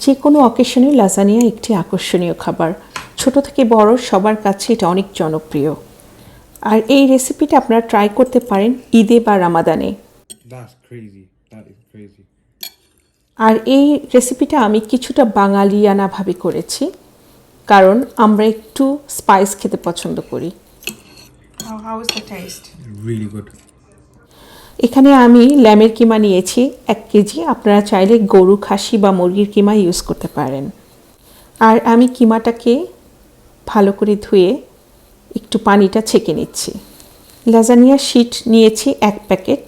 যে কোনো অকেশনে লাজানিয়া একটি আকর্ষণীয় খাবার। ছোট থেকে বড় সবার কাছে এটা অনেক জনপ্রিয়। আর এই রেসিপিটা আপনারা ট্রাই করতে পারেন ঈদে বা রামাদানে। আর এই রেসিপিটা আমি কিছুটা বাঙালিয়ানাভাবে করেছি, কারণ আমরা একটু স্পাইস খেতে পছন্দ করি। How is the taste? Really good. এখানে আমি ল্যামের কিমা নিয়েছি 1 কেজি। আপনারা চাইলে গরু, খাসি বা মুরগির কিমা ইউজ করতে পারেন। আর আমি কিমাটাকে ভালো করে ধুয়ে একটু পানিটা ছেঁকে নিচ্ছি। লাজানিয়া শিট নিয়েছি 1 প্যাকেট,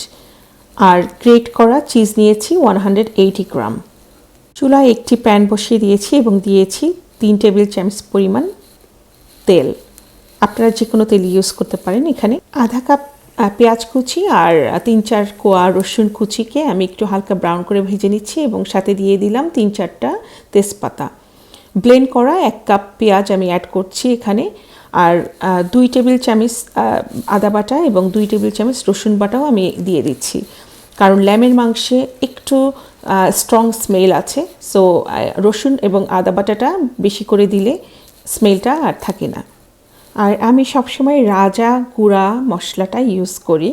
আর গ্রেট করা চিজ নিয়েছি 180 গ্রাম। চুলায় একটি প্যান বসিয়ে দিয়েছি এবং দিয়েছি 3 টেবিল চামচ পরিমাণ তেল। আপনারা যে কোনো তেল ইউজ করতে পারেন। এখানে আধা কাপ পেঁয়াজ কুচি আর 3-4 কোয়া রসুন কুচিকে আমি একটু হালকা ব্রাউন করে ভেজে নিচ্ছি এবং সাথে দিয়ে দিলাম 3-4টা তেজপাতা। ব্লেন্ড করা 1 কাপ পেঁয়াজ আমি অ্যাড করছি এখানে, আর 2 টেবিল চামচ আদা বাটা এবং 2 টেবিল চামচ রসুন বাটাও আমি দিয়ে দিচ্ছি, কারণ ল্যামের মাংসে একটু স্ট্রং স্মেল আছে। সো রসুন এবং আদা বাটাটা বেশি করে দিলে স্মেলটা আর থাকে না। আর আমি সবসময় রাজা গুঁড়া মশলাটা ইউজ করি,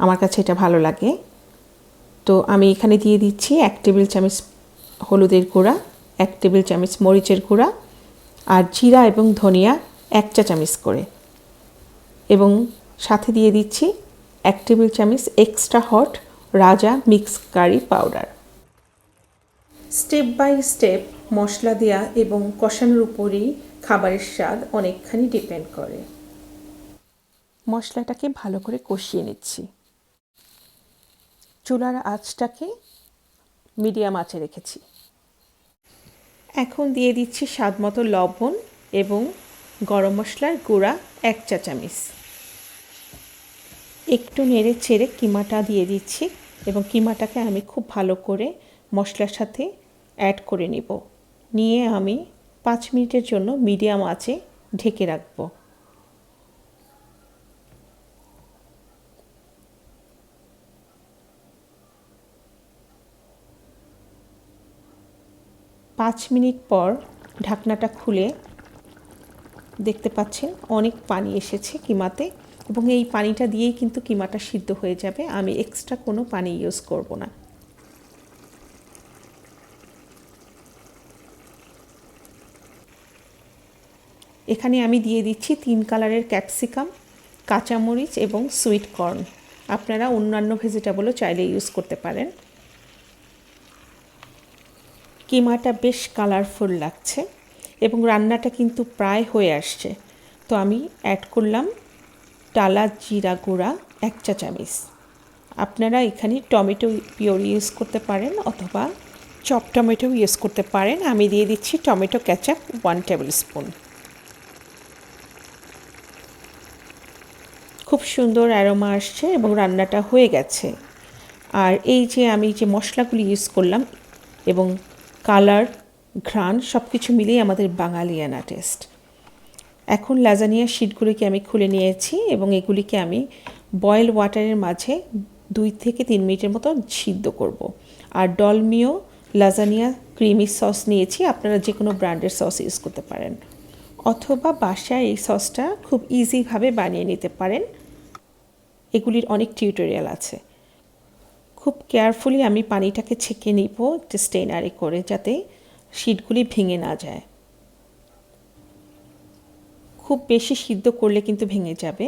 আমার কাছে এটা ভালো লাগে। তো আমি এখানে দিয়ে দিচ্ছি 1 টেবিল চামচ হলুদের গুঁড়া, 1 টেবিল চামচ মরিচের গুঁড়া, আর জিরা এবং ধনিয়া 1 চা চামচ করে, এবং সাথে দিয়ে দিচ্ছি 1 টেবিল চামচ extra hot Raja mix curry powder. Step by step মশলা দেওয়া এবং কষানোর উপরেই খাবারের স্বাদ অনেকখানি ডিপেন্ড করে। মশলাটাকে ভালো করে কষিয়ে নিচ্ছি। চুলার আঁচটাকে মিডিয়াম আঁচে রেখেছি। এখন দিয়ে দিচ্ছি স্বাদমতো লবণ এবং গরম মশলার গুঁড়া 1 চা চামচ। একটু নেড়ে চেড়ে কিমাটা দিয়ে দিচ্ছি এবং কিমাটাকে আমি খুব ভালো করে মশলার সাথে অ্যাড করে নেব। নিয়ে আমি 5 মিনিটের জন্য মিডিয়াম আঁচে ঢেকে রাখবো। পাঁচ মিনিট পর ঢাকনাটা খুলে দেখতে পাচ্ছেন অনেক পানি এসেছে কিমাতে, এবং এই পানিটা দিয়েই কিন্তু কিমাটা সিদ্ধ হয়ে যাবে। আমি এক্সট্রা কোনো পানি ইউজ করব না। এখানে আমি দিয়ে দিচ্ছি 3 কালারের ক্যাপসিকাম, কাঁচামরিচ এবং সুইট কর্ন। আপনারা অন্যান্য ভেজিটেবলও চাইলে ইউজ করতে পারেন। কিমাটা বেশ কালারফুল লাগছে এবং রান্নাটা কিন্তু প্রায় হয়ে আসছে। তো আমি অ্যাড করলাম টালা জিরা গুঁড়া 1 চা চামচ। আপনারা এখানে টমেটো পিওর ইউজ করতে পারেন অথবা চপ টমেটো ইউজ করতে পারেন। আমি দিয়ে দিচ্ছি টমেটো কেচাপ 1 টেবিল স্পুন। খুব সুন্দর অ্যারোমা আসছে এবং রান্নাটা হয়ে গেছে। আর এই যে আমি যে মশলাগুলি ইউজ করলাম এবং কালার, ঘ্রাণ সব কিছু মিলিয়ে আমাদের বাঙালিয়ানা টেস্ট। এখন লাজানিয়া শিটগুলিকে আমি খুলে নিয়েছি এবং এগুলিকে আমি বয়েল ওয়াটারের মাঝে 2 থেকে 3 মিনিটের মতো সিদ্ধ করব। আর ডলমিও লাজানিয়া ক্রিমি সস নিয়েছি। আপনারা যে কোনো ব্র্যান্ডের সস ইউজ করতে পারেন, অথবা বাসায় এই সসটা খুব ইজিভাবে বানিয়ে নিতে পারেন। এগুলির অনেক টিউটোরিয়াল আছে। খুব কেয়ারফুলি আমি পানিটাকে ছেঁকে নিব একটু স্টেনারে করে, যাতে শিটগুলি ভেঙে না যায়। খুব বেশি সিদ্ধ করলে কিন্তু ভেঙে যাবে।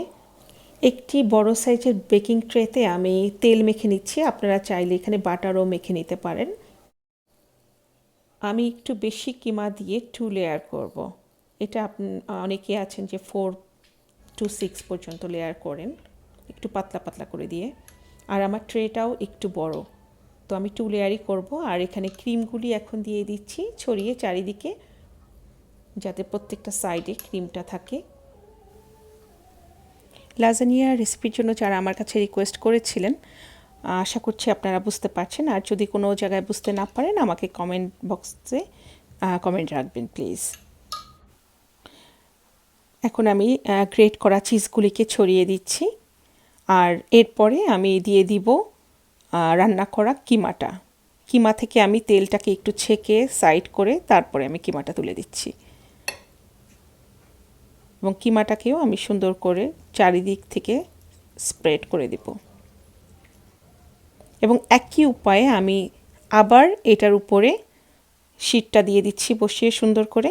একটি বড় সাইজের বেকিং ট্রেতে আমি তেল মেখে নিচ্ছি। আপনারা চাইলে এখানে বাটারও মেখে নিতে পারেন। আমি একটু বেশি কিমা দিয়ে 2 লেয়ার করব। এটা অনেকে আছেন যে 4 to 6 পর্যন্ত লেয়ার করেন, একটু পাতলা পাতলা করে দিয়ে। আর আমার ট্রেটাও একটু বড়, তো আমি 2 লেয়ারই করব। আর এখানে ক্রিমগুলি এখন দিয়ে দিচ্ছি ছড়িয়ে চারিদিকে, যাতে প্রত্যেকটা সাইডে ক্রিমটা থাকে। লাজানিয়া রেসিপির জন্য যারা আমার কাছে রিকোয়েস্ট করেছিলেন, আশা করছি আপনারা বুঝতে পারছেন। আর যদি কোনো জায়গায় বুঝতে না পারেন আমাকে কমেন্ট বক্সে কমেন্ট রাখবেন প্লিজ। এখন আমি গ্রেট করা চিজগুলিকে ছড়িয়ে দিচ্ছি, আর এরপরে আমি দিয়ে দিব রান্না করা কিমাটা। কিমা থেকে আমি তেলটাকে একটু ছেঁকে সাইড করে তারপরে আমি কিমাটা তুলে দিচ্ছি এবং কিমাটাকেও আমি সুন্দর করে চারিদিক থেকে স্প্রেড করে দেব এবং একই উপায়ে আমি আবার এটার উপরে শীটটা দিয়ে দিচ্ছি বসিয়ে সুন্দর করে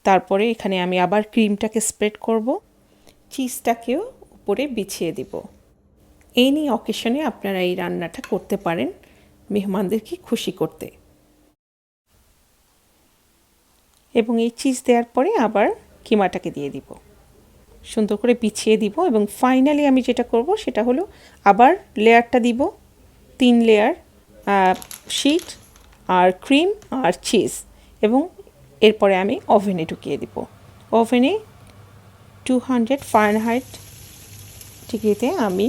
তারপরে এখানে আমি আবার ক্রিমটাকে স্প্রেড করব চিজটাকেও উপরে বিছিয়ে দেব এনি অকেশনে আপনারা এই রান্নাটা করতে পারেন মেহমানদেরকে খুশি করতে এবং এই চিজ দেওয়ার পরে আবার কিমাটাকে দিয়ে দিব সুন্দর করে বিছিয়ে দিব এবং ফাইনালি আমি যেটা করব সেটা হলো আবার লেয়ারটা দিব 3 লেয়ার শীট আর ক্রিম আর চিজ এবং এরপরে আমি ওভেনে ঢুকিয়ে দিব ওভেনে 200 ফারেনহাইট ডিগ্রিতে আমি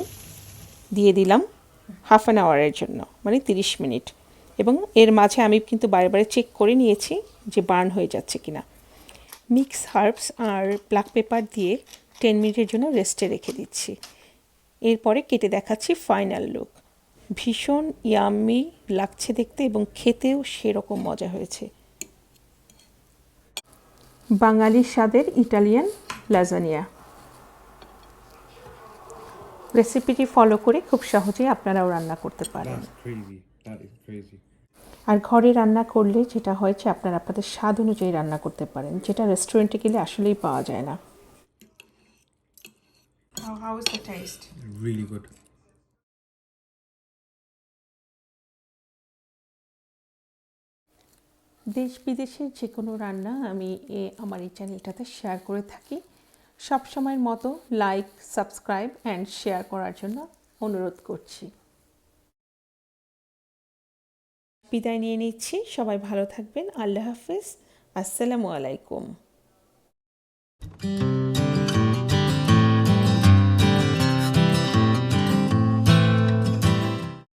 দিয়ে দিলাম হাফ অ্যান আওয়ারের জন্য মানে 30 মিনিট এবং এর মাঝে আমি কিন্তু বারে বারে চেক করে নিয়েছি যে বার্ন হয়ে যাচ্ছে কিনা মিক্স হার্বস আর ব্ল্যাক পেপার দিয়ে 10 মিনিটের জন্য রেস্টে রেখে দিচ্ছি এরপরে কেটে দেখাচ্ছি ফাইনাল লুক ভীষণ ইয়াম্মি লাগছে দেখতে এবং খেতেও সেরকম মজা হয়েছে বাঙালি স্বাদের ইটালিয়ান লাজানিয়া রেসিপিটি ফলো করে খুব সহজেই আপনারাও রান্না করতে পারেন আর ঘরে রান্না করলে যেটা হয়েছে আপনারা আপনাদের স্বাদ অনুযায়ী রান্না করতে পারেন যেটা রেস্টুরেন্টে গেলে আসলেই পাওয়া যায় না How is the taste? Really good. দেশ বিদেশের যে কোনো রান্না আমি আমার এই চ্যানেলটাতে শেয়ার করে থাকি সব সময়ের মতো লাইক সাবস্ক্রাইব অ্যান্ড শেয়ার করার জন্য অনুরোধ করছি বিদায় নিয়ে নিচ্ছি সবাই ভালো থাকবেন আল্লাহ হাফেজ আসসালামু আলাইকুম